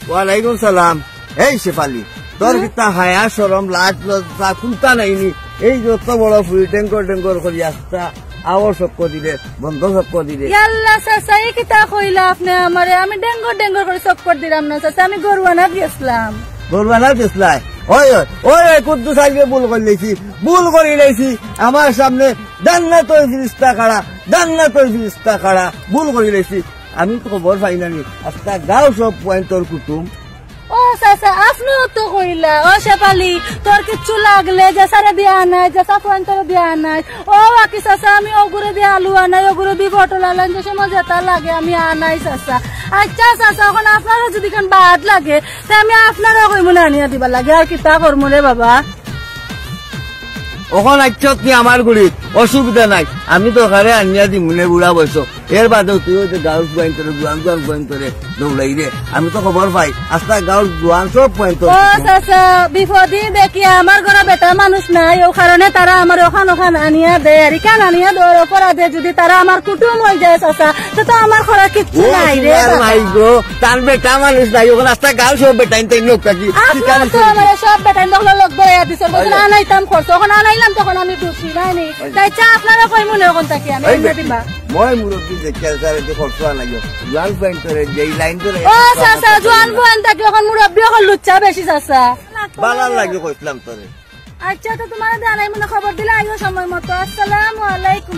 ওয়ালাইকুম সালাম। এই শেফালি, তোর কিতা হায়া সরম লাজ লজ্জা কোনটা নাইনি? এই যত বড় ফুল ট্যাঙ্কর ট্যাঙ্কর করি আসতা আওয়ার সব দিলে বন্ধ সব দিলে। কিতা কইলা আপনি আমারে? আমি ডেঙ্গর ডেঙ্গর করে সব করে দিলাম না চাচা, আমি গরুয়ানা গেছিলাম। গরুয়ানা গেছলাই? ওই ওই কুদ্দুস আজকে ভুল করে লেছি আমার সামনে জান্নাত ফিরিস্তা খাড়া, ভুল করে লেছি। আমি তো খবর পাই না আস্তা গাও সব পয়েন্টর কুটুম। ও চাচা আপনিও তো কইলা। ও শেফালি, তোর কিচ্ছু লাগলে জেসারে দিয়া নাই, জেসা পয়েন্টর দিয়া নাই। ও বাকি চাচা, আমি ওগুলো দিয়ে আলু আনাই, ওগুলো দিয়ে পটল আনাই, যে সময় যেটা লাগে আমি আনাই চাচা। আচ্ছা চাচা, এখন আপনারও যদি কান বাদ লাগে তা আমি আপনারও কইমনে আনিয়া দিবা লাগে। আর কিতা করবো রে বাবা? ওখান আচ্ছত নি আমার গুড়িত অসুবিধা নাই, আমি তো ঘরে আনিয়া দি মনে বুড়া বয়স। এর বাদেও তুই ওই যে গাউস পয়েন্ট করে জোয়ান পয়েন্ট করে দৌড়াই রে, আমি তো খবর পাই আস্তা গাউস জোয়ান সব পয়েন্ট। ও চাচা, বিপদই দেখি আমার ঘরে বেটা মানুষ নাই, ও কারণে তারা আমার ওখান আনিয়া দেয়। আর কেন আনিয়া দেওয়ার অপরাধে যদি তারা আমার কুটুম হয়ে যায় চাচা, তো আমার ঘরে কিচ্ছু নাই রে। নাই গো, তার বেটা মানুষ নাই, ওখানে আস্তা গাউস সব বেটাইন তাই লোক থাকি। আমার সব বেটাইন দেখলো লোক ধরে দিছে, আনাইতাম খরচ, ওখানে আনাইলাম তখন আমি খুশি নাই। তাই চা আপনারা কই মনে ওখান থাকি আমি দিবা। মই মুরব্বী যে ক্যালচারে যে খরচ আনাইও জোয়ান পয়েন্ট করে যেই লাইন ধরে। ও চাচা, জোয়ান পয়েন্ট থাকি ওখান মুরব্বী ওখান লুচ্চা বেশি চাচা। বালার লাগে কইছিলাম তোরে। আচ্ছা, তো তোমার আনাই মনে খবর দিলে আইও সময় মতো। আসসালামু আলাইকুম।